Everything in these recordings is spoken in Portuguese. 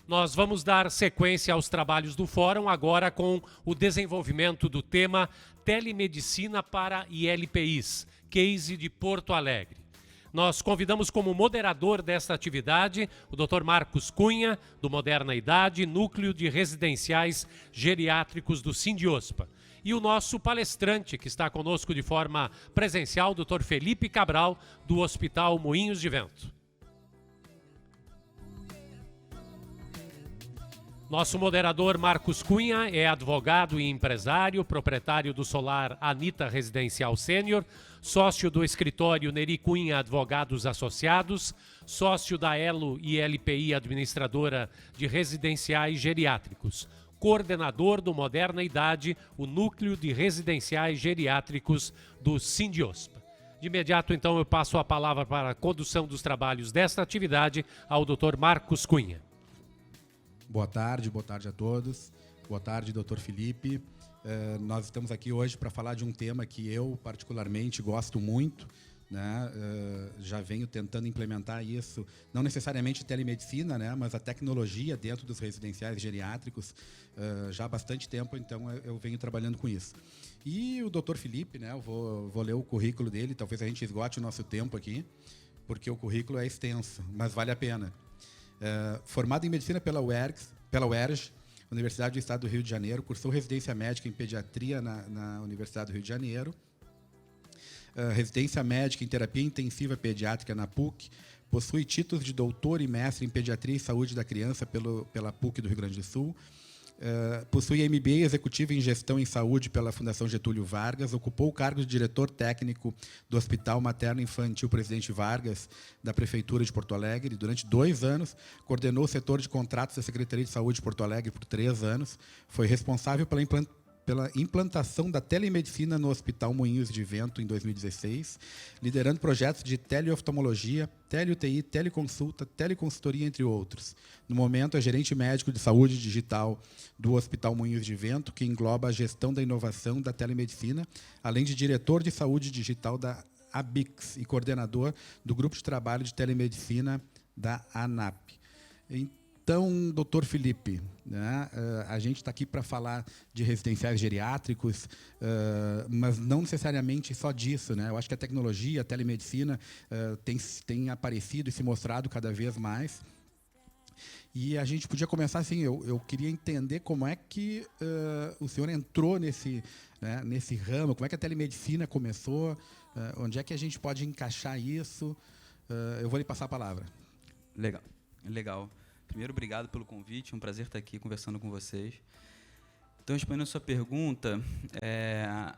Nós vamos dar sequência aos trabalhos do Fórum, agora com o desenvolvimento do tema Telemedicina para ILPIs, case de Porto Alegre. Nós convidamos como moderador desta atividade o Dr. Marcos Cunha, do Moderna Idade, Núcleo de Residenciais Geriátricos do Sindiospa. E o nosso palestrante, que está conosco de forma presencial, o Dr. Felipe Cabral, do Hospital Moinhos de Vento. Nosso moderador Marcos Cunha é advogado e empresário, proprietário do solar Anita Residencial Sênior, sócio do escritório Neri Cunha Advogados Associados, sócio da Elo ILPI Administradora de Residenciais Geriátricos, coordenador do Moderna Idade, o Núcleo de Residenciais Geriátricos do Sindiospa. De imediato, então, eu passo a palavra para a condução dos trabalhos desta atividade ao Dr. Marcos Cunha. Boa tarde a todos. Boa tarde, doutor Felipe. Nós estamos aqui hoje para falar de um tema que eu, particularmente, gosto muito, né? Já venho tentando implementar isso, não necessariamente telemedicina, né? Mas a tecnologia dentro dos residenciais geriátricos já há bastante tempo, então eu venho trabalhando com isso. E o doutor Felipe, né? Eu vou ler o currículo dele, talvez a gente esgote o nosso tempo aqui, porque o currículo é extenso, mas vale a pena. Formado em medicina pela UERJ, Universidade do Estado do Rio de Janeiro, cursou residência médica em pediatria na Universidade do Rio de Janeiro, residência médica em terapia intensiva pediátrica na PUC, possui títulos de doutor e mestre em pediatria e saúde da criança pela PUC do Rio Grande do Sul, possui MBA executivo em gestão em saúde pela Fundação Getúlio Vargas, ocupou o cargo de diretor técnico do Hospital Materno Infantil Presidente Vargas, da Prefeitura de Porto Alegre. Durante 2 anos, coordenou o setor de contratos da Secretaria de Saúde de Porto Alegre por 3 anos, foi responsável pela implantação da telemedicina no Hospital Moinhos de Vento em 2016, liderando projetos de teleoftalmologia, tele-UTI, teleconsulta, teleconsultoria, entre outros. No momento, é gerente médico de saúde digital do Hospital Moinhos de Vento, que engloba a gestão da inovação da telemedicina, além de diretor de saúde digital da ABIX e coordenador do grupo de trabalho de telemedicina da ANAP. Então, doutor Felipe, né, a gente está aqui para falar de residenciais geriátricos, mas não necessariamente só disso, né? Eu acho que a tecnologia, a telemedicina tem aparecido e se mostrado cada vez mais. E a gente podia começar assim, eu queria entender como é que o senhor entrou nesse ramo, como é que a telemedicina começou, onde é que a gente pode encaixar isso. Eu vou lhe passar a palavra. Legal. Primeiro, obrigado pelo convite, é um prazer estar aqui conversando com vocês. Então, respondendo a sua pergunta,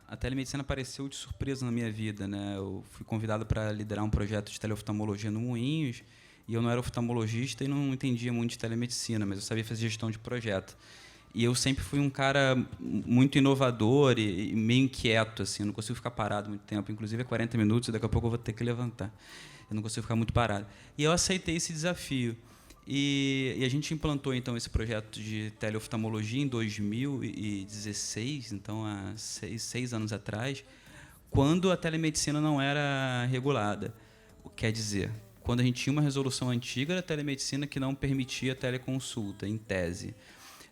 a telemedicina apareceu de surpresa na minha vida, né? Eu fui convidado para liderar um projeto de teleoftalmologia no Moinhos, e eu não era oftalmologista e não entendia muito de telemedicina, mas eu sabia fazer gestão de projeto. E eu sempre fui um cara muito inovador e meio inquieto, assim, eu não consigo ficar parado muito tempo, inclusive 40 minutos, e daqui a pouco eu vou ter que levantar. Eu não consigo ficar muito parado. E eu aceitei esse desafio. E a gente implantou, então, esse projeto de teleoftalmologia em 2016, então, há 6 anos atrás, quando a telemedicina não era regulada. Quer dizer, quando a gente tinha uma resolução antiga da telemedicina que não permitia teleconsulta, em tese.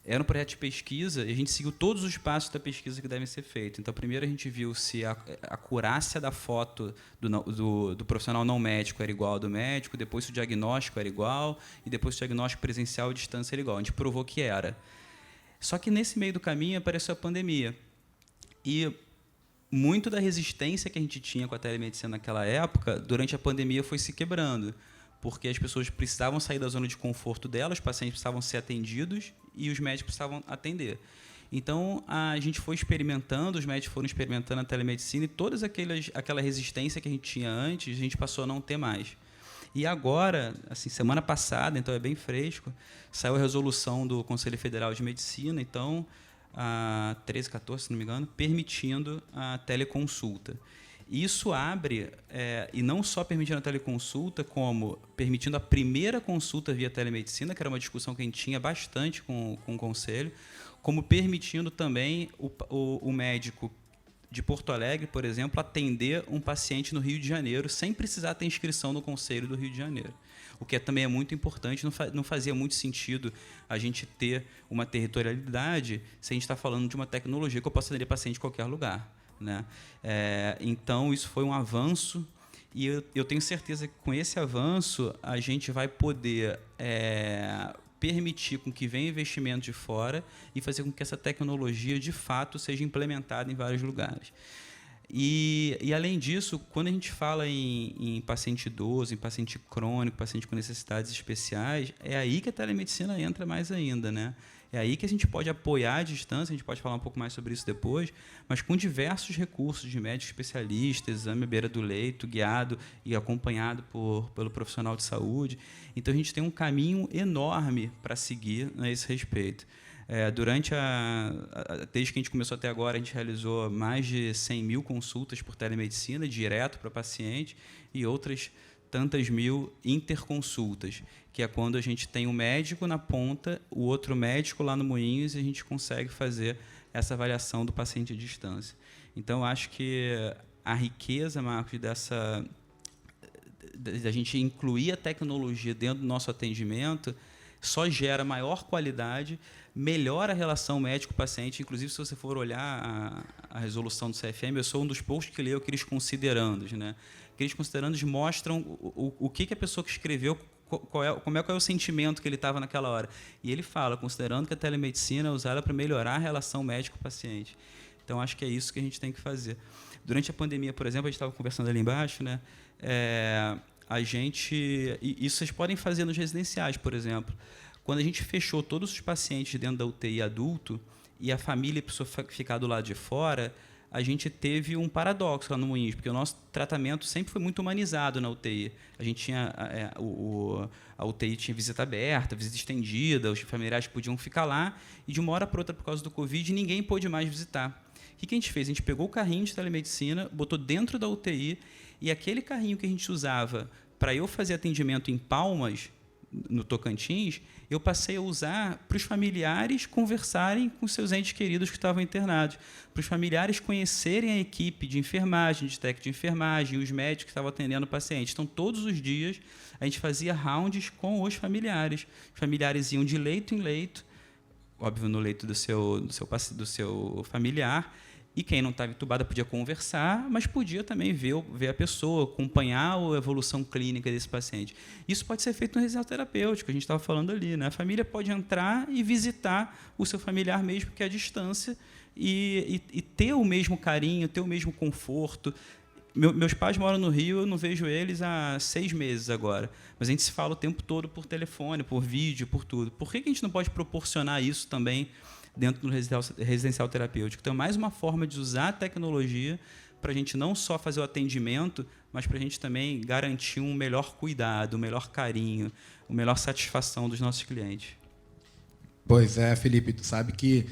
Era um projeto de pesquisa e a gente seguiu todos os passos da pesquisa que devem ser feitos. Então, primeiro a gente viu se a acurácia da foto do profissional não médico era igual ao do médico, depois se o diagnóstico era igual, e depois se o diagnóstico presencial e distância era igual. A gente provou que era. Só que, nesse meio do caminho, apareceu a pandemia. E muito da resistência que a gente tinha com a telemedicina naquela época, durante a pandemia, foi se quebrando, porque as pessoas precisavam sair da zona de conforto delas, os pacientes precisavam ser atendidos e os médicos precisavam atender. Então, a gente foi experimentando, os médicos foram experimentando a telemedicina e toda aquela resistência que a gente tinha antes, a gente passou a não ter mais. E agora, assim, semana passada, então é bem fresco, saiu a resolução do Conselho Federal de Medicina, então, a 1314, se não me engano, permitindo a teleconsulta. Isso abre, e não só permitindo a teleconsulta, como permitindo a primeira consulta via telemedicina, que era uma discussão que a gente tinha bastante com o Conselho, como permitindo também o médico de Porto Alegre, por exemplo, atender um paciente no Rio de Janeiro sem precisar ter inscrição no Conselho do Rio de Janeiro. O que também é muito importante, não fazia muito sentido a gente ter uma territorialidade se a gente está falando de uma tecnologia que eu posso atender paciente em qualquer lugar, né? Então, isso foi um avanço, e eu tenho certeza que, com esse avanço, a gente vai poder permitir com que venha investimento de fora e fazer com que essa tecnologia, de fato, seja implementada em vários lugares. E, além disso, quando a gente fala em paciente idoso, em paciente crônico, paciente com necessidades especiais, é aí que a telemedicina entra mais ainda, né? É aí que a gente pode apoiar à distância, a gente pode falar um pouco mais sobre isso depois, mas com diversos recursos de médico especialista, exame à beira do leito, guiado e acompanhado pelo profissional de saúde. Então, a gente tem um caminho enorme para seguir a esse respeito. Desde que a gente começou até agora, a gente realizou mais de 100 mil consultas por telemedicina, direto para paciente, e outras tantas mil interconsultas, que é quando a gente tem um médico na ponta, o outro médico lá no Moinhos, e a gente consegue fazer essa avaliação do paciente à distância. Então, acho que a riqueza, Marcos, da gente incluir a tecnologia dentro do nosso atendimento só gera maior qualidade, melhora a relação médico-paciente. Inclusive, se você for olhar a resolução do CFM, eu sou um dos poucos que leu aqueles considerandos, né? Aqueles considerandos mostram o que a pessoa que escreveu, qual é o sentimento que ele estava naquela hora. E ele fala, considerando que a telemedicina é usada para melhorar a relação médico-paciente. Então, acho que é isso que a gente tem que fazer. Durante a pandemia, por exemplo, a gente estava conversando ali embaixo, né? Isso vocês podem fazer nos residenciais, por exemplo. Quando a gente fechou todos os pacientes dentro da UTI adulto e a família precisou ficar do lado de fora, a gente teve um paradoxo lá no Moinhos, porque o nosso tratamento sempre foi muito humanizado na UTI. A gente tinha a UTI tinha visita aberta, visita estendida, os familiares podiam ficar lá, e de uma hora para outra, por causa do Covid, ninguém pôde mais visitar. O que a gente fez? A gente pegou o carrinho de telemedicina, botou dentro da UTI, e aquele carrinho que a gente usava para eu fazer atendimento em Palmas, no Tocantins, eu passei a usar para os familiares conversarem com seus entes queridos que estavam internados, para os familiares conhecerem a equipe de enfermagem, de técnico de enfermagem, os médicos que estavam atendendo o paciente. Então, todos os dias, a gente fazia rounds com os familiares. Os familiares iam de leito em leito, óbvio, no leito do seu familiar, e quem não estava entubado podia conversar, mas podia também ver a pessoa, acompanhar a evolução clínica desse paciente. Isso pode ser feito no residencial terapêutico, a gente estava falando ali, né? A família pode entrar e visitar o seu familiar mesmo que é à distância e ter o mesmo carinho, ter o mesmo conforto. Meus pais moram no Rio, eu não vejo eles há 6 meses agora, mas a gente se fala o tempo todo por telefone, por vídeo, por tudo. Por que a gente não pode proporcionar isso também dentro do residencial terapêutico? Então, é mais uma forma de usar a tecnologia para a gente não só fazer o atendimento, mas para a gente também garantir um melhor cuidado, um melhor carinho, uma melhor satisfação dos nossos clientes. Pois é, Felipe, tu sabe que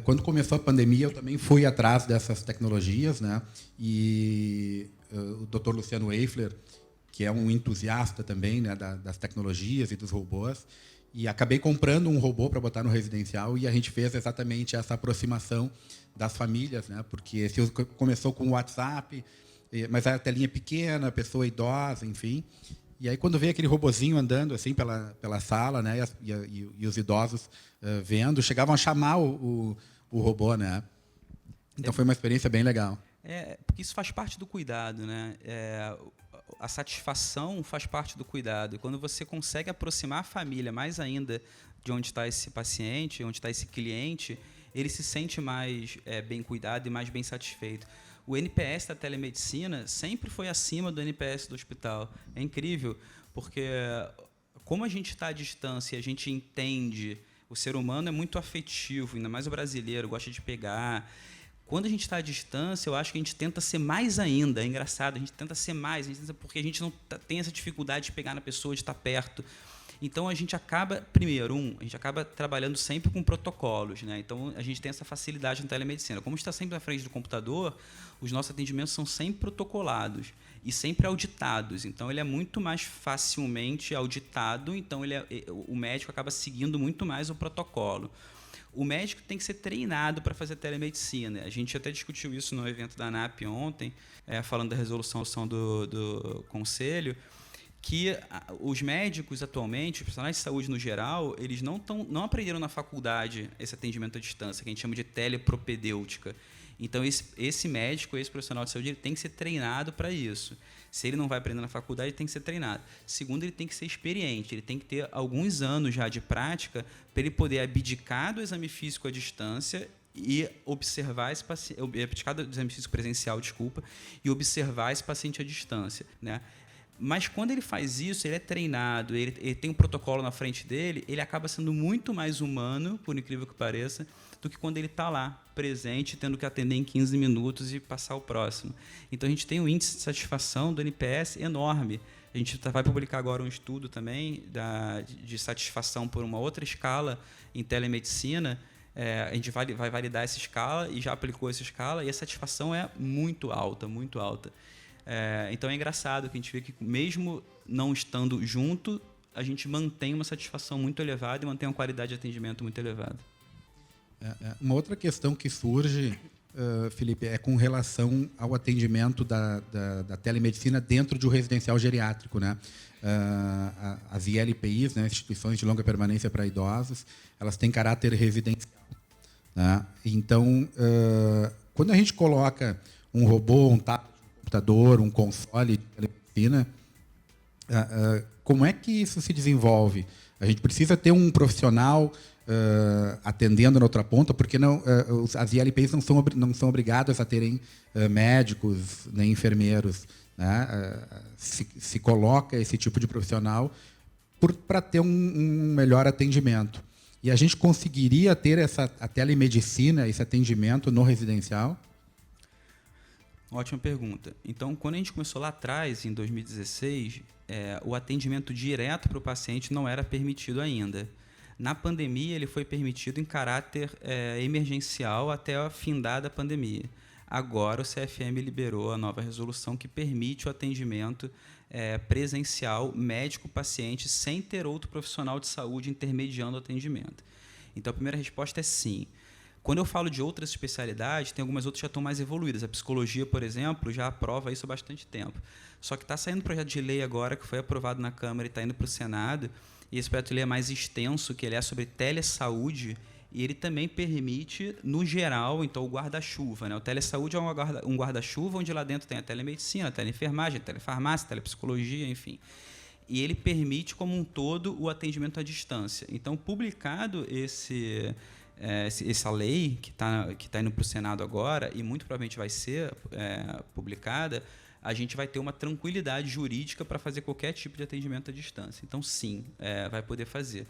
quando começou a pandemia, eu também fui atrás dessas tecnologias, né? E o Dr. Luciano Eifler, que é um entusiasta também, né, das tecnologias e dos robôs, e acabei comprando um robô para botar no residencial, e a gente fez exatamente essa aproximação das famílias, né? Porque esse começou com o WhatsApp, mas a telinha pequena, pessoa idosa, enfim. E aí, quando veio aquele robozinho andando assim pela sala, né, e os idosos vendo, chegavam a chamar o robô, né? Então, foi uma experiência bem legal. Porque isso faz parte do cuidado, né? A satisfação faz parte do cuidado. E quando você consegue aproximar a família mais ainda de onde está esse paciente, onde está esse cliente, ele se sente mais bem cuidado e mais bem satisfeito. O NPS da telemedicina sempre foi acima do NPS do hospital. É incrível, porque como a gente está à distância e a gente entende, o ser humano é muito afetivo, ainda mais o brasileiro, gosta de pegar. Quando a gente está à distância, eu acho que a gente tenta ser mais ainda. É engraçado, a gente tenta ser mais, porque a gente não tem essa dificuldade de pegar na pessoa, de estar perto. Então, a gente acaba, a gente acaba trabalhando sempre com protocolos, né? Então, a gente tem essa facilidade na telemedicina. Como a gente está sempre na frente do computador, os nossos atendimentos são sempre protocolados e sempre auditados. Então, ele é muito mais facilmente auditado, então o médico acaba seguindo muito mais o protocolo. O médico tem que ser treinado para fazer telemedicina. A gente até discutiu isso no evento da ANAP ontem, falando da resolução do conselho, que os médicos atualmente, os profissionais de saúde no geral, eles não aprenderam na faculdade esse atendimento à distância, que a gente chama de telepropedêutica. Então, esse médico, esse profissional de saúde, ele tem que ser treinado para isso. Se ele não vai aprender na faculdade, ele tem que ser treinado. Segundo, ele tem que ser experiente, ele tem que ter alguns anos já de prática para ele poder abdicar do exame físico à distância e observar esse paciente, abdicar do exame físico presencial, e observar esse paciente à distância, né? Mas quando ele faz isso, ele é treinado, ele tem um protocolo na frente dele, ele acaba sendo muito mais humano, por incrível que pareça, do que quando ele está lá, presente, tendo que atender em 15 minutos e passar o próximo. Então, a gente tem um índice de satisfação do NPS enorme. A gente vai publicar agora um estudo também de satisfação por uma outra escala em telemedicina. A gente vai validar essa escala e já aplicou essa escala, e a satisfação é muito alta, muito alta. Então é engraçado que a gente vê que, mesmo não estando junto, a gente mantém uma satisfação muito elevada e mantém uma qualidade de atendimento muito elevada. Uma outra questão que surge, Felipe, é com relação ao atendimento da telemedicina dentro de um residencial geriátrico, né? As ILPIs, né, instituições de longa permanência para idosos, elas têm caráter residencial, né? Então, quando a gente coloca um robô, um tablet, computador, um console de telemedicina, como é que isso se desenvolve? A gente precisa ter um profissional atendendo na outra ponta, porque as ILPs não são obrigadas a terem médicos nem enfermeiros, né? Se coloca esse tipo de profissional para ter um melhor atendimento. E a gente conseguiria ter a telemedicina, esse atendimento no residencial? Ótima pergunta. Então, quando a gente começou lá atrás, em 2016, o atendimento direto para o paciente não era permitido ainda. Na pandemia, ele foi permitido em caráter emergencial até a findada da pandemia. Agora, o CFM liberou a nova resolução que permite o atendimento presencial médico-paciente sem ter outro profissional de saúde intermediando o atendimento. Então, a primeira resposta é sim. Quando eu falo de outras especialidades, tem algumas outras que já estão mais evoluídas. A psicologia, por exemplo, já aprova isso há bastante tempo. Só que está saindo um projeto de lei agora, que foi aprovado na Câmara e está indo para o Senado, e esse projeto de lei é mais extenso, que ele é sobre telesaúde, e ele também permite, no geral, então, o guarda-chuva, né? O telesaúde é um guarda-chuva onde lá dentro tem a telemedicina, a teleenfermagem, a telefarmácia, a telepsicologia, enfim. E ele permite, como um todo, o atendimento à distância. Então, publicado essa lei, que tá indo para o Senado agora, e muito provavelmente vai ser publicada, a gente vai ter uma tranquilidade jurídica para fazer qualquer tipo de atendimento à distância. Então, sim, vai poder fazer.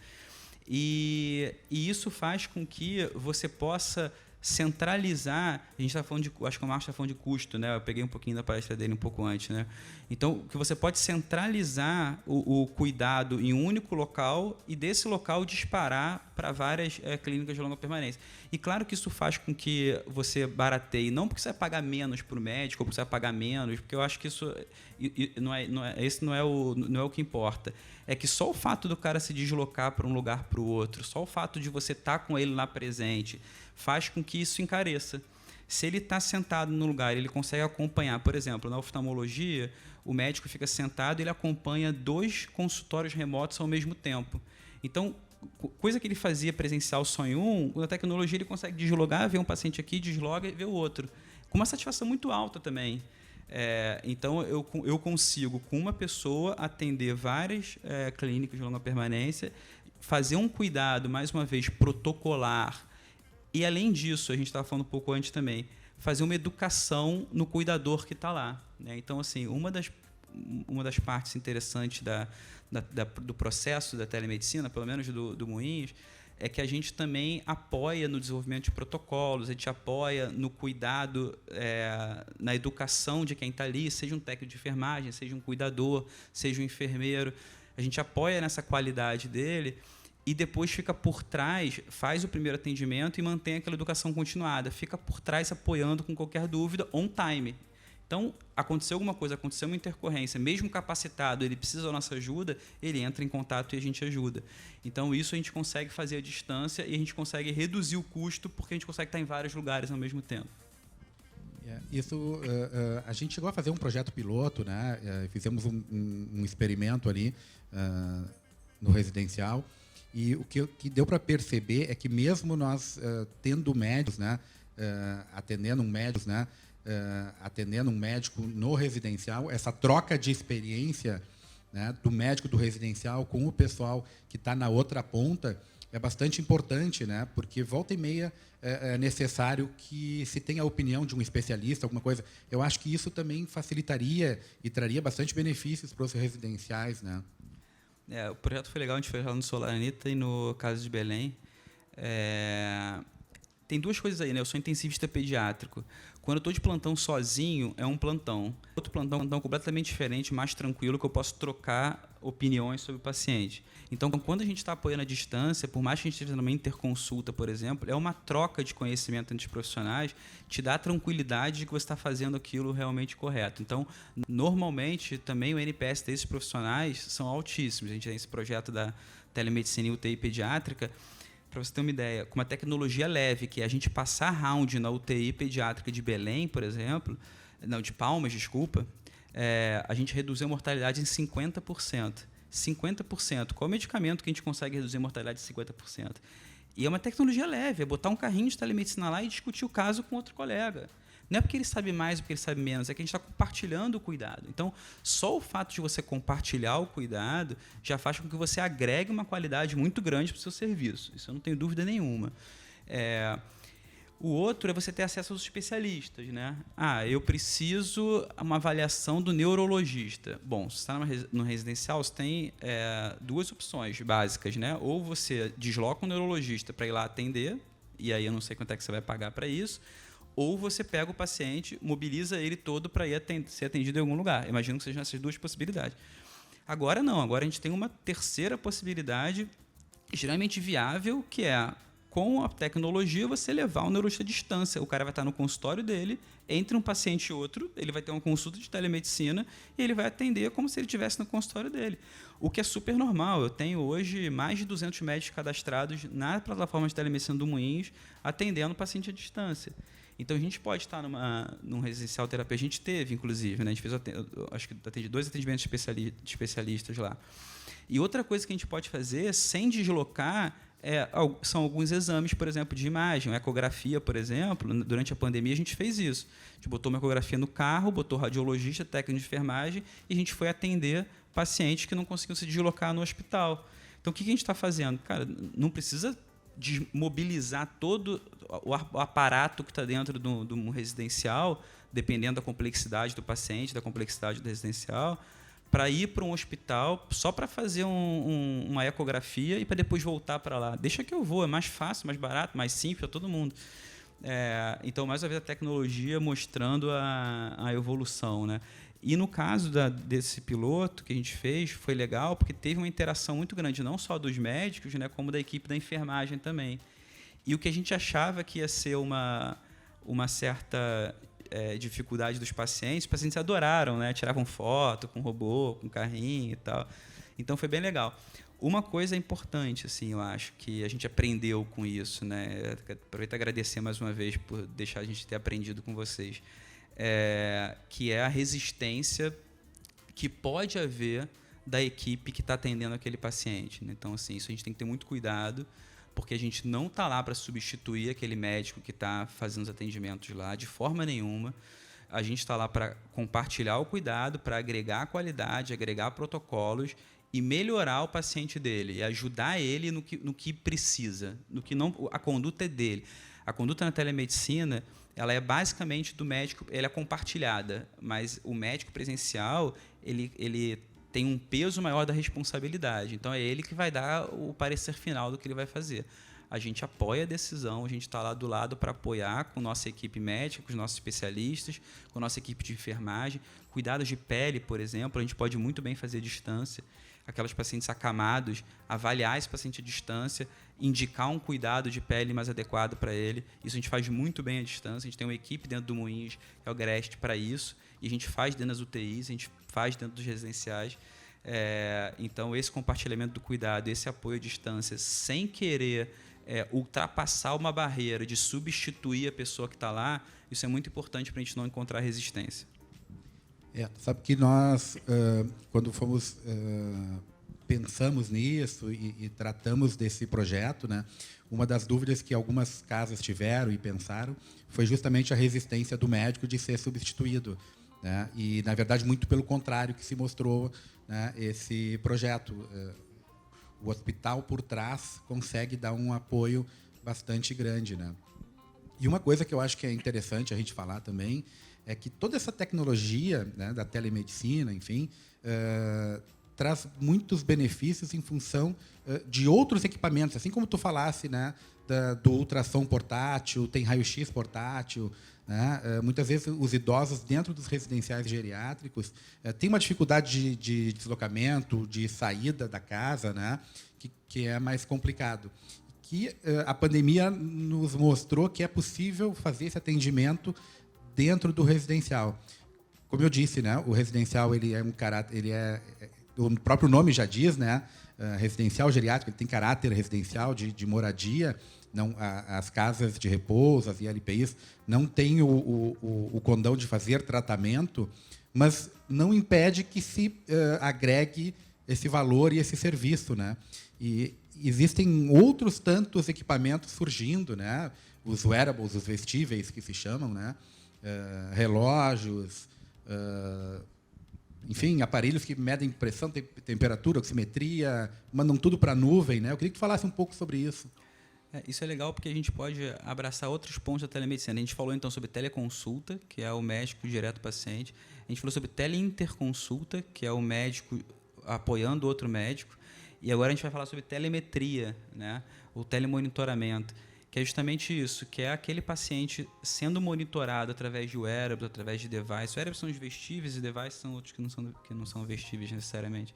E isso faz com que você possa centralizar. A gente está falando acho que o Marcos está falando de custo, né? Eu peguei um pouquinho da palestra dele um pouco antes, né? Então, que você pode centralizar o cuidado em um único local e desse local disparar para várias clínicas de longa permanência. E claro que isso faz com que você barateie, não porque você vai pagar menos para o médico ou porque você vai pagar menos, porque eu acho que esse não é o que importa. É que só o fato do cara se deslocar para um lugar para o outro, só o fato de você estar com ele lá presente, faz com que isso encareça. Se ele está sentado no lugar, ele consegue acompanhar, por exemplo, na oftalmologia, o médico fica sentado e ele acompanha 2 consultórios remotos ao mesmo tempo. Então, coisa que ele fazia presencial só em um, com a tecnologia ele consegue deslogar, ver um paciente aqui, desloga e ver o outro. Com uma satisfação muito alta também. Então, eu consigo, com uma pessoa, atender várias clínicas de longa permanência, fazer um cuidado, mais uma vez, protocolar. E, além disso, a gente estava falando um pouco antes também, fazer uma educação no cuidador que está lá, né? Então, assim, uma das partes interessantes do processo da telemedicina, pelo menos do Moinhos, é que a gente também apoia no desenvolvimento de protocolos, a gente apoia no cuidado, na educação de quem está ali, seja um técnico de enfermagem, seja um cuidador, seja um enfermeiro. A gente apoia nessa qualidade dele e depois fica por trás, faz o primeiro atendimento e mantém aquela educação continuada. Fica por trás apoiando com qualquer dúvida on time. Então, aconteceu alguma coisa, aconteceu uma intercorrência, mesmo capacitado, ele precisa da nossa ajuda, ele entra em contato e a gente ajuda. Então, isso a gente consegue fazer à distância e a gente consegue reduzir o custo porque a gente consegue estar em vários lugares ao mesmo tempo. Isso, a gente chegou a fazer um projeto piloto, né? Fizemos um experimento ali no residencial, e o que deu para perceber é que mesmo nós tendo médicos, né, atendendo um médico no residencial, essa troca de experiência, né, do médico do residencial com o pessoal que está na outra ponta é bastante importante, né, porque volta e meia é necessário que se tenha a opinião de um especialista, alguma coisa. Eu acho que isso também facilitaria e traria bastante benefícios para os residenciais, né? O projeto foi legal, a gente fez lá no Solar Anita e no Caso de Belém. Tem duas coisas aí, né? Eu sou intensivista pediátrico. Quando eu estou de plantão sozinho, é um plantão. Outro plantão é um plantão completamente diferente, mais tranquilo, que eu posso trocar opiniões sobre o paciente. Então, quando a gente está apoiando à distância, por mais que a gente esteja numa interconsulta, por exemplo, é uma troca de conhecimento entre os profissionais, te dá a tranquilidade de que você está fazendo aquilo realmente correto. Então, normalmente, também o NPS desses profissionais são altíssimos. A gente tem esse projeto da telemedicina e UTI pediátrica. Para você ter uma ideia, com uma tecnologia leve, que é a gente passar round na UTI pediátrica de Belém, por exemplo, não, de Palmas, desculpa, a gente reduziu a mortalidade em 50%. 50%. Qual é o medicamento que a gente consegue reduzir a mortalidade em 50%? E é uma tecnologia leve, é botar um carrinho de telemedicina lá e discutir o caso com outro colega. Não é porque ele sabe mais ou porque ele sabe menos, é que a gente está compartilhando o cuidado. Então, só o fato de você compartilhar o cuidado já faz com que você agregue uma qualidade muito grande para o seu serviço. Isso eu não tenho dúvida nenhuma. O outro é você ter acesso aos especialistas, né? Eu preciso uma avaliação do neurologista. Bom, se você está no residencial, você tem duas opções básicas, né? Ou você desloca um neurologista para ir lá atender, e aí eu não sei quanto é que você vai pagar para isso, ou você pega o paciente, mobiliza ele todo para ir ser atendido em algum lugar. Imagino que sejam essas duas possibilidades. Agora não, agora a gente tem uma terceira possibilidade extremamente viável, que é, com a tecnologia, você levar o neurologista à distância. O cara vai estar no consultório dele, entre um paciente e outro, ele vai ter uma consulta de telemedicina e ele vai atender como se ele estivesse no consultório dele. O que é super normal. Eu tenho hoje mais de 200 médicos cadastrados na plataforma de telemedicina do Moinhos, atendendo o paciente à distância. Então, a gente pode estar num residencial terapia. A gente teve, inclusive, né? A gente fez, acho que atendi 2 atendimentos de especialistas lá. E outra coisa que a gente pode fazer, sem deslocar, são alguns exames, por exemplo, de imagem. A ecografia, por exemplo, durante a pandemia a gente fez isso. A gente botou uma ecografia no carro, botou radiologista, técnico de enfermagem, e a gente foi atender pacientes que não conseguiam se deslocar no hospital. Então, o que a gente está fazendo? Cara, não precisa desmobilizar todo o aparato que está dentro do residencial, dependendo da complexidade do paciente, da complexidade do residencial, para ir para um hospital só para fazer uma ecografia e para depois voltar para lá. Deixa que eu vou, é mais fácil, mais barato, mais simples para todo mundo. Então, mais uma vez, a tecnologia mostrando a evolução, né? E no caso desse piloto que a gente fez, foi legal porque teve uma interação muito grande, não só dos médicos, né, como da equipe da enfermagem também. E o que a gente achava que ia ser uma certa dificuldade dos pacientes, os pacientes adoraram, né? Tiravam foto com robô, com carrinho e tal. Então, foi bem legal. Uma coisa importante, assim, eu acho, que a gente aprendeu com isso, né? Aproveito e agradecer mais uma vez por deixar a gente ter aprendido com vocês. Que é a resistência que pode haver da equipe que está atendendo aquele paciente, né? Então, assim, isso a gente tem que ter muito cuidado, porque a gente não está lá para substituir aquele médico que está fazendo os atendimentos lá, de forma nenhuma. A gente está lá para compartilhar o cuidado, para agregar qualidade, agregar protocolos e melhorar o paciente dele, e ajudar ele no que precisa, no que não, a conduta é dele. A conduta na telemedicina, ela é basicamente do médico, ela é compartilhada, mas o médico presencial, ele tem um peso maior da responsabilidade. Então, é ele que vai dar o parecer final do que ele vai fazer. A gente apoia a decisão, a gente está lá do lado para apoiar com nossa equipe médica, com os nossos especialistas, com nossa equipe de enfermagem. Cuidados de pele, por exemplo, a gente pode muito bem fazer à distância. aquelas pacientes acamados, avaliar esse paciente à distância, indicar um cuidado de pele mais adequado para ele. Isso a gente faz muito bem à distância. A gente tem uma equipe dentro do Moinhos, que é o Grest, para isso. E a gente faz dentro das UTIs, a gente faz dentro dos residenciais. Então, esse compartilhamento do cuidado, esse apoio à distância, sem querer ultrapassar uma barreira de substituir a pessoa que está lá, isso é muito importante para a gente não encontrar resistência. Sabe que nós, quando pensamos nisso e tratamos desse projeto, né, uma das dúvidas que algumas casas tiveram e pensaram foi justamente a resistência do médico de ser substituído, né? E, na verdade, muito pelo contrário que se mostrou, né, esse projeto. O hospital, por trás, consegue dar um apoio bastante grande, né? E uma coisa que eu acho que é interessante a gente falar também é que toda essa tecnologia, né, da telemedicina, enfim, traz muitos benefícios em função de outros equipamentos. Assim como tu falasse, né, do ultrassom portátil, tem raio-x portátil, né? Muitas vezes os idosos dentro dos residenciais geriátricos têm uma dificuldade de deslocamento, de saída da casa, né, que é mais complicado. Que a pandemia nos mostrou que é possível fazer esse atendimento dentro do residencial. Como eu disse, né, o residencial ele é um caráter, o próprio nome já diz, né, residencial geriátrico, ele tem caráter residencial de moradia. Não, as casas de repouso, as ILPIs, não têm o condão de fazer tratamento, mas não impede que se agregue esse valor e esse serviço, né? E existem outros tantos equipamentos surgindo, né? Os wearables, os vestíveis que se chamam, né? Relógios, enfim, aparelhos que medem pressão, temperatura, oximetria, mandam tudo para a nuvem, né? Eu queria que falasse um pouco sobre isso. Isso é legal porque a gente pode abraçar outros pontos da telemedicina. A gente falou então sobre teleconsulta, que é o médico direto ao paciente. A gente falou sobre teleinterconsulta, que é o médico apoiando outro médico. E agora a gente vai falar sobre telemetria, né? O telemonitoramento, que é justamente isso, que é aquele paciente sendo monitorado através de wearables, através de devices. Wearables são os vestíveis e devices são outros que não são vestíveis necessariamente,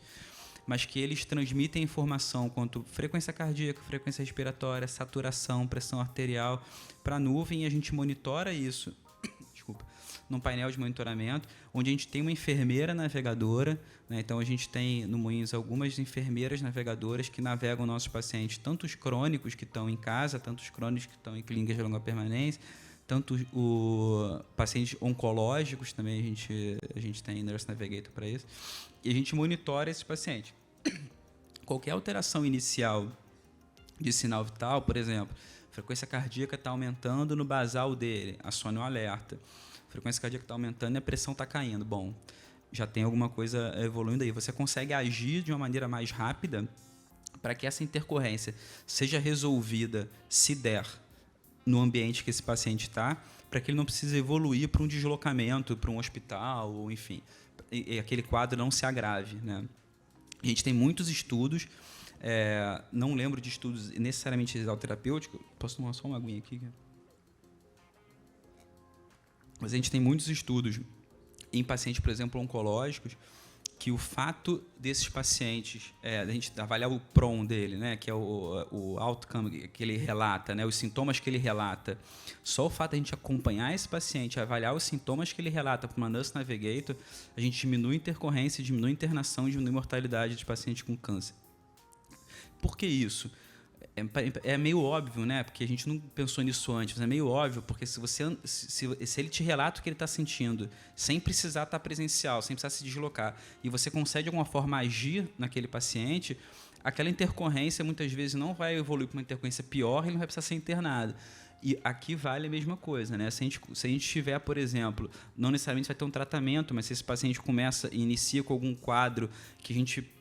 mas que eles transmitem informação quanto frequência cardíaca, frequência respiratória, saturação, pressão arterial para a nuvem, e a gente monitora isso num painel de monitoramento, onde a gente tem uma enfermeira navegadora, né? Então a gente tem no Moinhos algumas enfermeiras navegadoras que navegam nossos pacientes, tanto os crônicos que estão em casa, tanto os crônicos que estão em clínicas de longa permanência, tanto os pacientes oncológicos também a gente tem Nurse Navigator para isso, e a gente monitora esse paciente. Qualquer alteração inicial de sinal vital, por exemplo, a frequência cardíaca está aumentando no basal dele, acione o alerta. A frequência cardíaca está aumentando e a pressão está caindo. Bom, já tem alguma coisa evoluindo aí. Você consegue agir de uma maneira mais rápida para que essa intercorrência seja resolvida, se der, no ambiente que esse paciente está, para que ele não precise evoluir para um deslocamento, para um hospital, ou enfim, e aquele quadro não se agrave, né? A gente tem muitos estudos, não lembro de estudos necessariamente terapêuticos. Posso tomar só uma aguinha aqui? Mas a gente tem muitos estudos em pacientes, por exemplo, oncológicos, que o fato desses pacientes, a gente avaliar o PROM dele, né, que é o outcome que ele relata, né, os sintomas que ele relata, só o fato de a gente acompanhar esse paciente, avaliar os sintomas que ele relata para uma Nurse Navigator, a gente diminui a intercorrência, diminui a internação, diminui a mortalidade de pacientes com câncer. Por que isso? É meio óbvio, né? Porque a gente não pensou nisso antes, mas é meio óbvio, porque se ele te relata o que ele está sentindo, sem precisar estar presencial, sem precisar se deslocar, e você consegue de alguma forma agir naquele paciente, aquela intercorrência muitas vezes não vai evoluir para uma intercorrência pior, ele não vai precisar ser internado. E aqui vale a mesma coisa, né? Se a gente tiver, por exemplo, não necessariamente vai ter um tratamento, mas se esse paciente inicia com algum quadro que a gente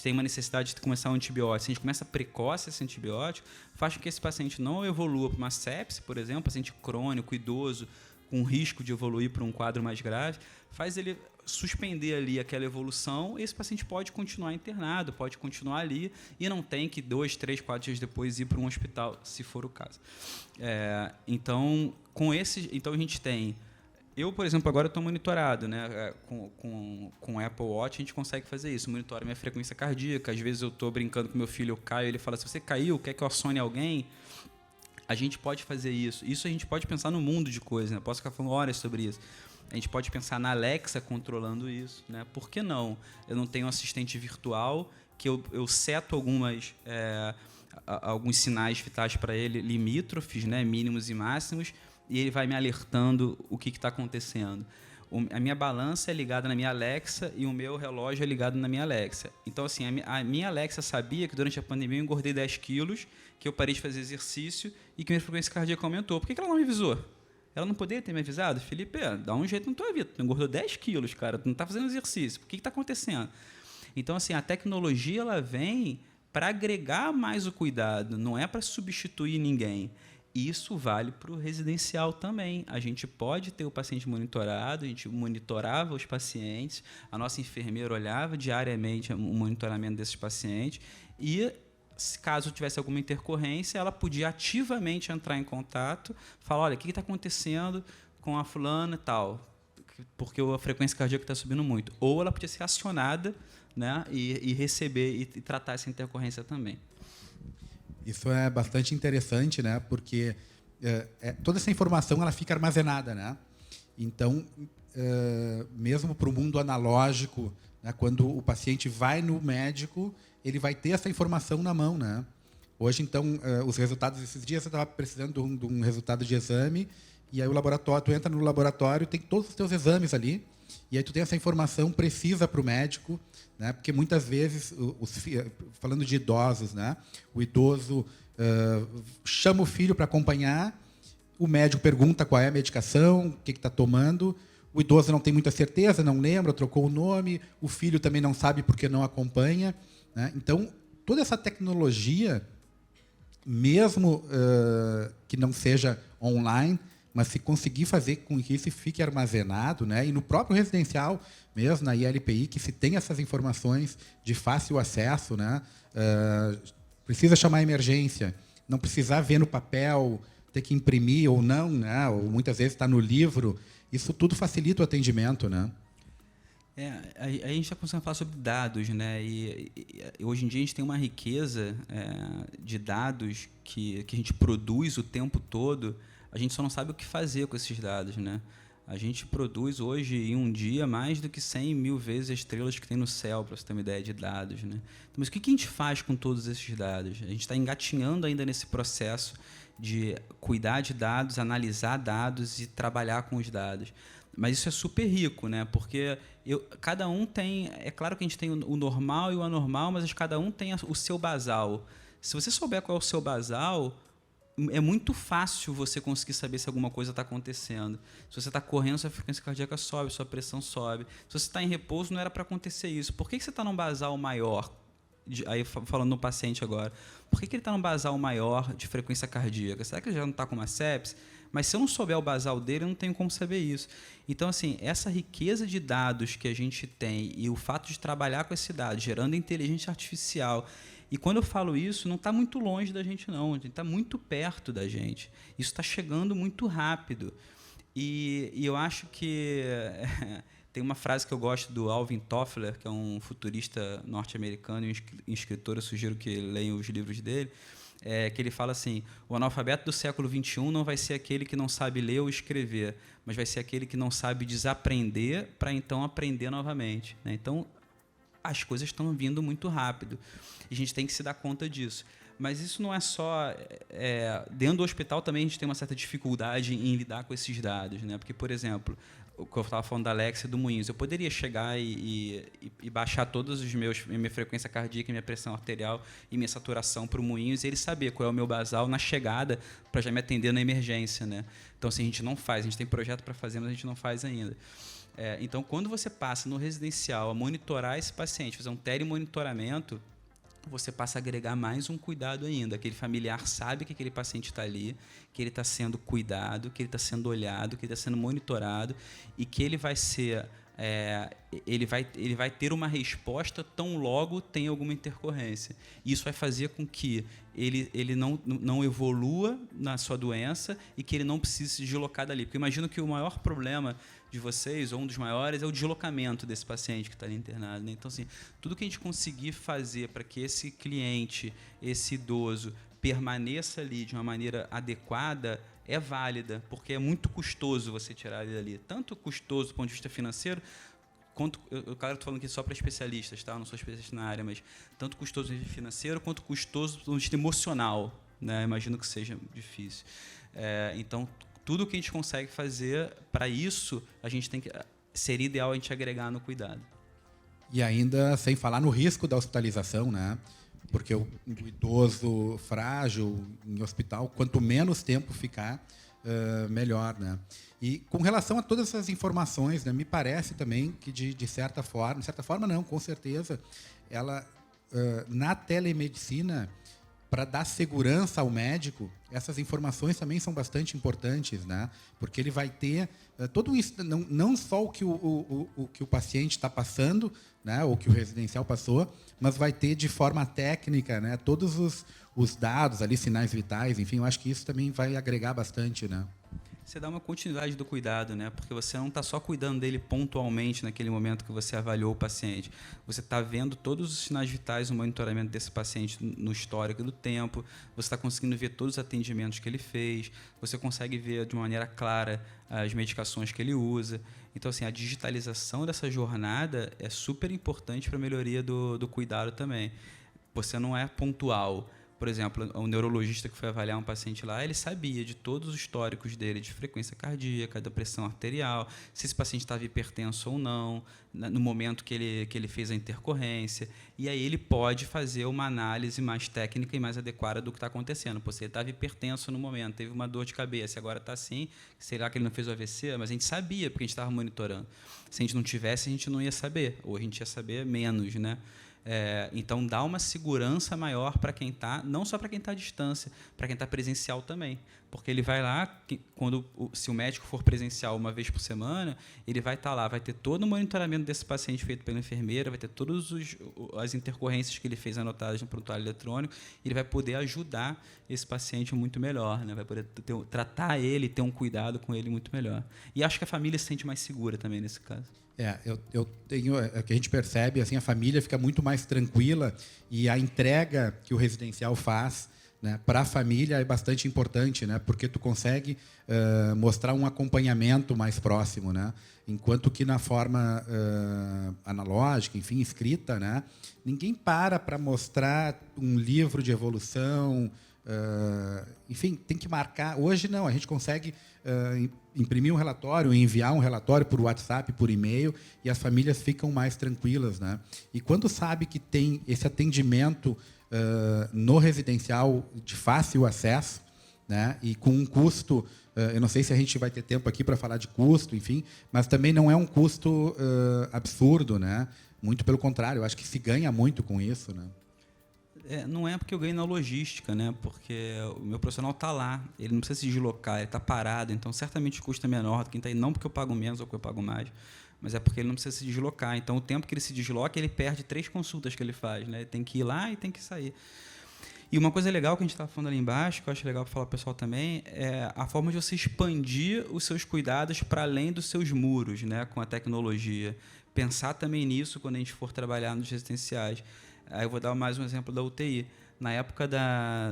tem uma necessidade de começar um antibiótico, se a gente começa precoce esse antibiótico, faz com que esse paciente não evolua para uma sepse, por exemplo, paciente crônico, idoso, com risco de evoluir para um quadro mais grave, faz ele suspender ali aquela evolução, e esse paciente pode continuar internado, pode continuar ali, e não tem que 2, 3, 4 dias depois ir para um hospital, se for o caso. Então a gente tem Eu, por exemplo, agora estou monitorado, né? Com o Apple Watch a gente consegue fazer isso, monitora minha frequência cardíaca. Às vezes eu estou brincando com meu filho, eu caio, ele fala: se você caiu, quer que eu acione alguém? A gente pode fazer isso. Isso a gente pode pensar no mundo de coisas, né? Posso ficar falando horas sobre isso. A gente pode pensar na Alexa controlando isso, né? Por que não? Eu não tenho um assistente virtual que eu seto alguns sinais vitais para ele, limítrofes, né? Mínimos e máximos, e ele vai me alertando o que está acontecendo. A minha balança é ligada na minha Alexa e o meu relógio é ligado na minha Alexa. Então, assim, a minha Alexa sabia que durante a pandemia eu engordei 10 quilos, que eu parei de fazer exercício e que minha frequência cardíaca aumentou. Por que ela não me avisou? Ela não poderia ter me avisado? Felipe, dá um jeito na tua vida. Tu engordou 10 quilos, cara. Tu não está fazendo exercício. O que está acontecendo? Então, assim, a tecnologia ela vem para agregar mais o cuidado, não é para substituir ninguém. Isso vale para o residencial também. A gente pode ter o paciente monitorado, a gente monitorava os pacientes, a nossa enfermeira olhava diariamente o monitoramento desses pacientes e, caso tivesse alguma intercorrência, ela podia ativamente entrar em contato, falar: olha, o que está acontecendo com a fulana e tal, porque a frequência cardíaca está subindo muito. Ou ela podia ser acionada, né, e receber e tratar essa intercorrência também. Isso é bastante interessante, né? Porque toda essa informação ela fica armazenada, né? Então, mesmo para o mundo analógico, né, quando o paciente vai no médico, ele vai ter essa informação na mão, né? Hoje, então, os resultados, esses dias eu estava precisando de um resultado de exame, e aí o laboratório, tu entra no laboratório, tem todos os teus exames ali, e aí tu tem essa informação precisa para o médico, né? Porque muitas vezes, falando de idosos, né? O idoso chama o filho para acompanhar, o médico pergunta qual é a medicação, o que está tomando, o idoso não tem muita certeza, não lembra, trocou o nome, o filho também não sabe porque não acompanha, né? Então, toda essa tecnologia, mesmo que não seja online, mas se conseguir fazer com que isso fique armazenado, né? E no próprio residencial, mesmo na ILPI, que se tem essas informações de fácil acesso, né? Precisa chamar a emergência, não precisar ver no papel, ter que imprimir ou não, né? Ou muitas vezes está no livro. Isso tudo facilita o atendimento, né? A gente está começando a falar sobre dados, né? E hoje em dia a gente tem uma riqueza de dados que a gente produz o tempo todo. A gente só não sabe o que fazer com esses dados, né? A gente produz hoje, em um dia, mais do que 100 mil vezes as estrelas que tem no céu, para você ter uma ideia de dados, né? Então, mas o que a gente faz com todos esses dados? A gente está engatinhando ainda nesse processo de cuidar de dados, analisar dados e trabalhar com os dados. Mas isso é super rico, né? Porque cada um tem... É claro que a gente tem o normal e o anormal, mas cada um tem o seu basal. Se você souber qual é o seu basal, é muito fácil você conseguir saber se alguma coisa está acontecendo. Se você está correndo, sua frequência cardíaca sobe, sua pressão sobe. Se você está em repouso, não era para acontecer isso. Por que você está num basal maior? Aí, falando no paciente agora, por que ele está num basal maior de frequência cardíaca? Será que ele já não está com uma sepse? Mas se eu não souber o basal dele, eu não tenho como saber isso. Então, assim, essa riqueza de dados que a gente tem e o fato de trabalhar com esse dado, gerando inteligência artificial. E quando eu falo isso, não está muito longe da gente, não. A gente está muito perto da gente. Isso está chegando muito rápido. E eu acho que... Tem uma frase que eu gosto do Alvin Toffler, que é um futurista norte-americano e escritor, eu sugiro que leiam os livros dele, que ele fala assim: o analfabeto do século XXI não vai ser aquele que não sabe ler ou escrever, mas vai ser aquele que não sabe desaprender para então aprender novamente, né? Então, as coisas estão vindo muito rápido. E a gente tem que se dar conta disso. Mas isso não é só... dentro do hospital também a gente tem uma certa dificuldade em lidar com esses dados, né? Porque, por exemplo, o que eu estava falando da Alexa e do Moinhos, eu poderia chegar e baixar todos os minha frequência cardíaca, minha pressão arterial e minha saturação para o Moinhos e ele saber qual é o meu basal na chegada para já me atender na emergência, né? Então, assim, a gente não faz. A gente tem projeto para fazer, mas a gente não faz ainda. Então, quando você passa no residencial a monitorar esse paciente, fazer um telemonitoramento, você passa a agregar mais um cuidado ainda. Aquele familiar sabe que aquele paciente está ali, que ele está sendo cuidado, que ele está sendo olhado, que ele está sendo monitorado e que ele vai ser ele vai ter uma resposta tão logo tem alguma intercorrência. Isso vai fazer com que ele não evolua na sua doença e que ele não precise se deslocar dali. Porque eu imagino que o maior problema de vocês, ou um dos maiores, é o deslocamento desse paciente que está ali internado, né? Então, assim, tudo que a gente conseguir fazer para que esse cliente, esse idoso, permaneça ali de uma maneira adequada é válida, porque é muito custoso você tirar ele dali. Tanto custoso do ponto de vista financeiro, quanto, eu estou falando aqui só para especialistas, tá? Eu não sou especialista na área, mas tanto custoso financeiro quanto custoso do ponto de vista emocional, né? Imagino que seja difícil. Então, tudo que a gente consegue fazer para isso, seria ideal a gente agregar no cuidado. E ainda sem falar no risco da hospitalização, né? Porque o idoso frágil em hospital, quanto menos tempo ficar, melhor, né? E com relação a todas essas informações, né, me parece também que de certa forma não, com certeza, ela na telemedicina, para dar segurança ao médico, essas informações também são bastante importantes, né? Porque ele vai ter todo isso, não só o que o paciente está passando, né? Ou que o residencial passou, mas vai ter de forma técnica, né? Todos os dados ali, sinais vitais, enfim, eu acho que isso também vai agregar bastante, né? Você dá uma continuidade do cuidado, né? Porque você não está só cuidando dele pontualmente naquele momento que você avaliou o paciente. Você está vendo todos os sinais vitais no monitoramento desse paciente no histórico do tempo. Você está conseguindo ver todos os atendimentos que ele fez. Você consegue ver de maneira clara as medicações que ele usa. Então, assim, a digitalização dessa jornada é super importante para a melhoria do cuidado também. Você não é pontual. Por exemplo, o neurologista que foi avaliar um paciente lá, ele sabia de todos os históricos dele, de frequência cardíaca, da pressão arterial, se esse paciente estava hipertenso ou não, no momento que ele fez a intercorrência. E aí ele pode fazer uma análise mais técnica e mais adequada do que está acontecendo. Pô, se ele estava hipertenso no momento, teve uma dor de cabeça, agora está assim, será que ele não fez o AVC? Mas a gente sabia, porque a gente estava monitorando. Se a gente não tivesse, a gente não ia saber, ou a gente ia saber menos, né? Então, dá uma segurança maior para quem está, não só para quem está à distância, para quem está presencial também. Porque ele vai lá, se o médico for presencial uma vez por semana, ele vai estar lá, vai ter todo o monitoramento desse paciente feito pela enfermeira, vai ter todas as intercorrências que ele fez anotadas no prontuário eletrônico, e ele vai poder ajudar esse paciente muito melhor, né? Vai poder tratar ele, ter um cuidado com ele muito melhor. E acho que a família se sente mais segura também nesse caso. Eu tenho, que a gente percebe, assim, a família fica muito mais tranquila e a entrega que o residencial faz, né, para a família é bastante importante, né, porque tu consegue mostrar um acompanhamento mais próximo, né, enquanto que na forma analógica, enfim, escrita, né, ninguém para mostrar um livro de evolução, enfim, tem que marcar. Hoje não, a gente consegue imprimir um relatório, enviar um relatório por WhatsApp, por e-mail, e as famílias ficam mais tranquilas, né? E quando sabe que tem esse atendimento no residencial de fácil acesso, né? E com um custo, eu não sei se a gente vai ter tempo aqui para falar de custo, enfim, mas também não é um custo absurdo, né? Muito pelo contrário, eu acho que se ganha muito com isso, né? Não é porque eu ganho na logística, né? Porque o meu profissional está lá, ele não precisa se deslocar, ele está parado, então certamente o custo é menor do que quem está aí, não porque eu pago menos ou porque eu pago mais, mas é porque ele não precisa se deslocar. Então, o tempo que ele se desloca, ele perde 3 consultas que ele faz, né? Ele tem que ir lá e tem que sair. E uma coisa legal que a gente estava falando ali embaixo, que eu acho legal para falar para o pessoal também, é a forma de você expandir os seus cuidados para além dos seus muros, né? Com a tecnologia. Pensar também nisso quando a gente for trabalhar nos residenciais. Aí eu vou dar mais um exemplo da UTI. Na época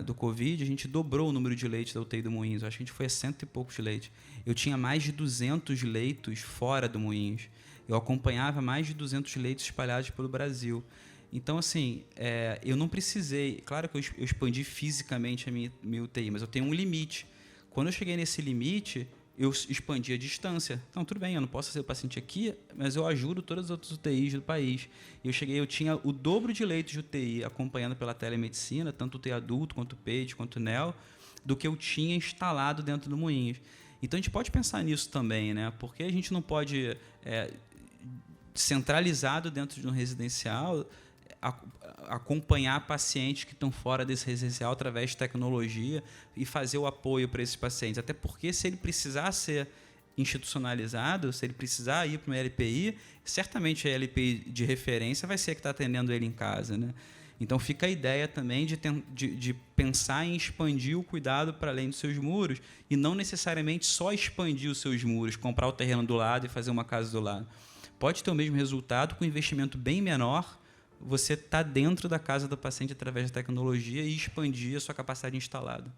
do Covid, a gente dobrou o número de leitos da UTI do Moinhos. Acho que a gente foi a 100 e poucos leitos. Eu tinha mais de 200 leitos fora do Moinhos. Eu acompanhava mais de 200 leitos espalhados pelo Brasil. Então, assim, eu não precisei... Claro que eu expandi fisicamente a minha UTI, mas eu tenho um limite. Quando eu cheguei nesse limite, eu expandi a distância. Então, tudo bem, eu não posso ser o paciente aqui, mas eu ajudo todas as outras UTIs do país. Eu tinha o dobro de leitos de UTI acompanhando pela telemedicina, tanto UTI adulto, quanto PED, quanto NEL, do que eu tinha instalado dentro do Moinhos. Então, a gente pode pensar nisso também, né? Porque a gente não pode, centralizado dentro de um residencial, acompanhar pacientes que estão fora desse residencial através de tecnologia e fazer o apoio para esses pacientes. Até porque, se ele precisar ser institucionalizado, se ele precisar ir para uma LPI, certamente a LPI de referência vai ser a que está atendendo ele em casa, né? Então fica a ideia também de pensar em expandir o cuidado para além dos seus muros e não necessariamente só expandir os seus muros, comprar o terreno do lado e fazer uma casa do lado. Pode ter o mesmo resultado com um investimento bem menor, você está dentro da casa do paciente através da tecnologia e expandir a sua capacidade instalada.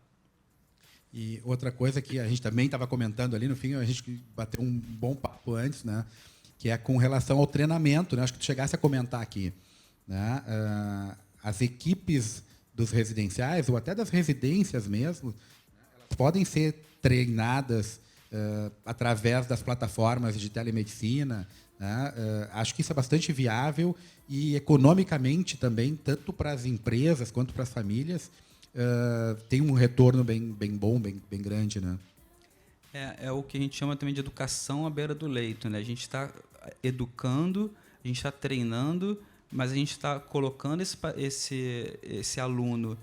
E outra coisa que a gente também estava comentando ali, no fim, a gente bateu um bom papo antes, né? Que é com relação ao treinamento, né? Acho que tu chegasse a comentar aqui, né? As equipes dos residenciais, ou até das residências mesmo, elas podem ser treinadas através das plataformas de telemedicina, né? Acho que isso é bastante viável e economicamente também, tanto para as empresas quanto para as famílias, tem um retorno bem bom, bem grande, né? É o que a gente chama também de educação à beira do leito, né? A gente está educando, a gente está treinando, mas a gente está colocando esse aluno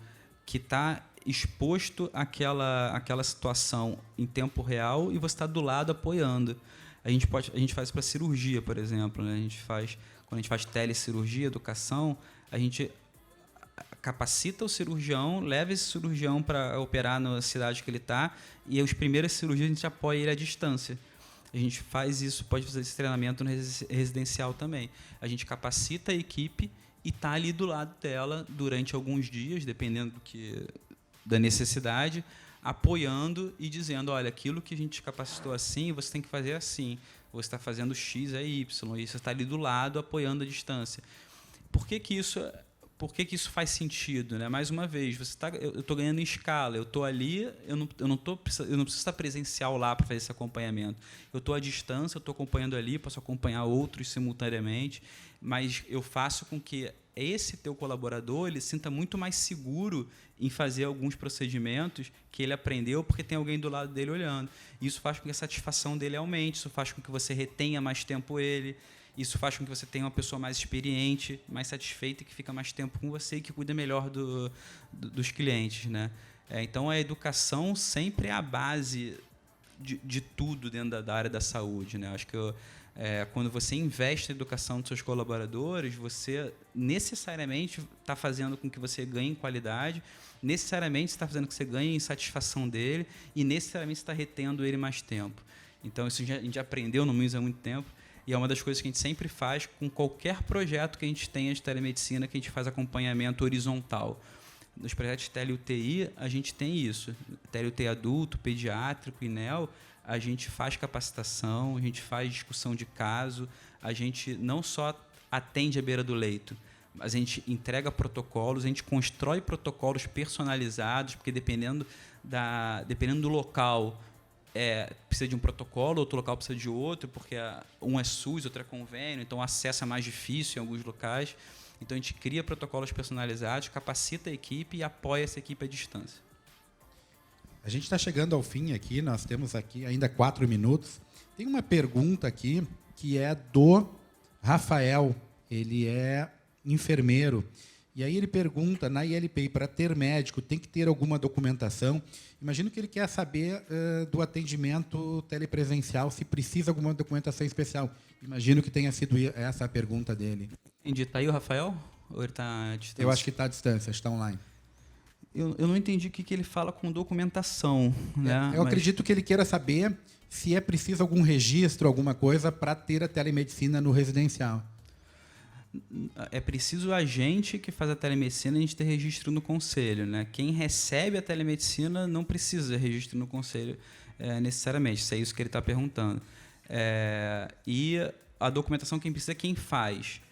que está exposto àquela situação em tempo real e você está do lado apoiando. A gente faz isso para cirurgia, por exemplo, né? Quando a gente faz telecirurgia, educação, a gente capacita o cirurgião, leva esse cirurgião para operar na cidade que ele está e as primeiras cirurgias a gente apoia ele à distância. A gente faz isso, pode fazer esse treinamento no residencial também. A gente capacita a equipe e está ali do lado dela durante alguns dias, dependendo da necessidade, apoiando e dizendo, olha, aquilo que a gente capacitou assim, você tem que fazer assim. Você está fazendo X a Y, e você está ali do lado apoiando a distância. Por que isso faz sentido, né? Mais uma vez, eu estou ganhando em escala, eu estou ali, eu não preciso estar presencial lá para fazer esse acompanhamento. Eu estou à distância, eu estou acompanhando ali, posso acompanhar outros simultaneamente, mas eu faço com que esse teu colaborador ele sinta muito mais seguro em fazer alguns procedimentos que ele aprendeu porque tem alguém do lado dele olhando. Isso faz com que a satisfação dele aumente, isso faz com que você retenha mais tempo ele. Isso faz com que você tenha uma pessoa mais experiente, mais satisfeita, que fica mais tempo com você e que cuida melhor dos clientes, né? Então, a educação sempre é a base de tudo dentro da área da saúde, né? Acho que quando você investe na educação dos seus colaboradores, você necessariamente está fazendo com que você ganhe em qualidade, necessariamente está fazendo com que você ganhe em satisfação dele e necessariamente está retendo ele mais tempo. Então, isso a gente aprendeu no MUIS há muito tempo. E é uma das coisas que a gente sempre faz com qualquer projeto que a gente tenha de telemedicina, que a gente faz acompanhamento horizontal. Nos projetos de tele-UTI, a gente tem isso. Tele-UTI adulto, pediátrico e neo, a gente faz capacitação, a gente faz discussão de caso, a gente não só atende à beira do leito, mas a gente entrega protocolos, a gente constrói protocolos personalizados, porque dependendo do local, precisa de um protocolo, outro local precisa de outro, porque um é SUS, outro é convênio, então o acesso é mais difícil em alguns locais. Então a gente cria protocolos personalizados, capacita a equipe e apoia essa equipe à distância. A gente está chegando ao fim aqui, nós temos aqui ainda 4 minutos. Tem uma pergunta aqui que é do Rafael, ele é enfermeiro. E aí ele pergunta, na ILPI, para ter médico, tem que ter alguma documentação? Imagino que ele quer saber do atendimento telepresencial, se precisa alguma documentação especial. Imagino que tenha sido essa a pergunta dele. Entendi. Está aí o Rafael? Ou ele está à distância? Eu acho que está à distância, está online. Eu não entendi o que ele fala com documentação. Né? Eu acredito que ele queira saber se é preciso algum registro, alguma coisa, para ter a telemedicina no residencial. É preciso a gente que faz a telemedicina, a gente ter registro no conselho, né? Quem recebe a telemedicina não precisa de registro no conselho necessariamente, se é isso que ele está perguntando. E a documentação quem precisa é quem faz.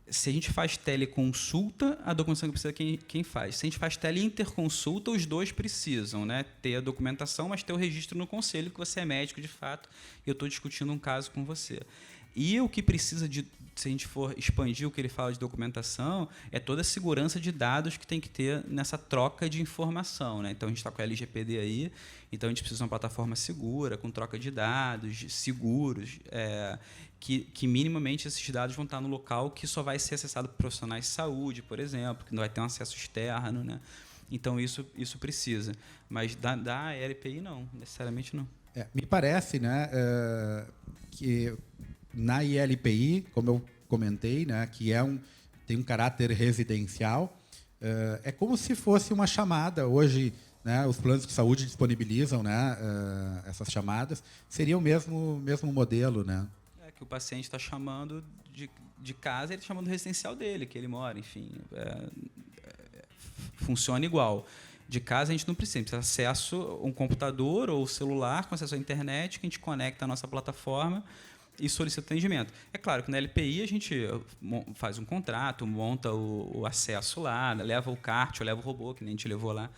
Se a gente faz teleconsulta, a documentação que precisa é quem faz. Se a gente faz teleinterconsulta, os dois precisam, né? Ter a documentação, mas ter o registro no conselho, que você é médico de fato, e eu estou discutindo um caso com você. E o que precisa se a gente for expandir o que ele fala de documentação, é toda a segurança de dados que tem que ter nessa troca de informação, né? Então, a gente está com a LGPD aí, então a gente precisa de uma plataforma segura, com troca de dados, seguros, que minimamente esses dados vão estar no local que só vai ser acessado por profissionais de saúde, por exemplo, que não vai ter um acesso externo, né? Então, isso precisa. Mas da LPI, não, necessariamente não. Me parece, né, que na ILPI, como eu comentei, né, que tem um caráter residencial, é como se fosse uma chamada. Hoje, né, os planos de saúde disponibilizam, né, essas chamadas. Seria o mesmo modelo, né? Que o paciente está chamando de casa, ele está chamando do residencial dele, que ele mora, enfim. Funciona igual. De casa a gente não precisa ter acesso a um computador ou celular com acesso à internet, que a gente conecta a nossa plataforma e solicita atendimento. É claro que na LPI a gente faz um contrato, monta o acesso lá, leva o kart ou leva o robô, que nem a gente levou lá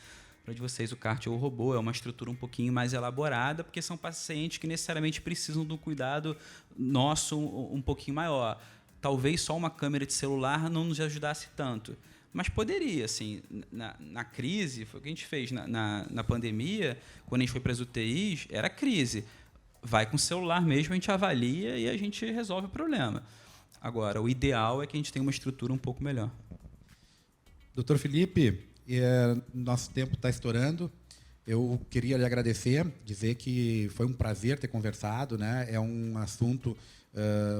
para de vocês, o kart ou o robô. É uma estrutura um pouquinho mais elaborada, porque são pacientes que necessariamente precisam de um cuidado nosso um pouquinho maior. Talvez só uma câmera de celular não nos ajudasse tanto. Mas poderia, assim, na crise, foi o que a gente fez na pandemia, quando a gente foi para as UTIs, era crise. Vai com o celular mesmo, a gente avalia e a gente resolve o problema. Agora, o ideal é que a gente tenha uma estrutura um pouco melhor. Doutor Felipe, nosso tempo está estourando. Eu queria lhe agradecer, dizer que foi um prazer ter conversado, né? É um assunto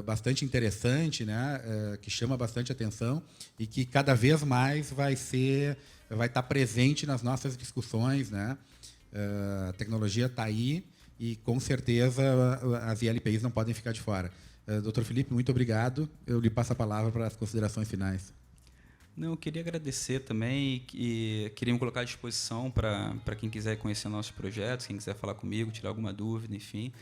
bastante interessante, né? Que chama bastante atenção e que cada vez mais vai estar presente nas nossas discussões, né? A tecnologia está aí e, com certeza, as ILPIs não podem ficar de fora. Doutor Felipe, muito obrigado. Eu lhe passo a palavra para as considerações finais. Não, eu queria agradecer também e queria me colocar à disposição para quem quiser conhecer nossos projetos, quem quiser falar comigo, tirar alguma dúvida, enfim.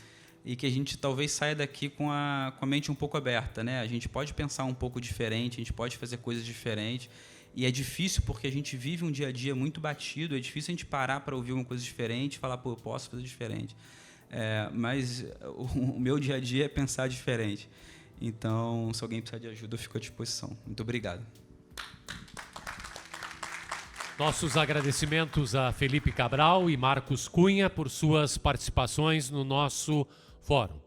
E que a gente talvez saia daqui com a mente um pouco aberta, né? A gente pode pensar um pouco diferente, a gente pode fazer coisas diferentes. E é difícil porque a gente vive um dia a dia muito batido, é difícil a gente parar para ouvir uma coisa diferente e falar, pô, eu posso fazer diferente. Mas o meu dia a dia é pensar diferente. Então, se alguém precisar de ajuda, eu fico à disposição. Muito obrigado. Nossos agradecimentos a Felipe Cabral e Marcos Cunha por suas participações no nosso fórum.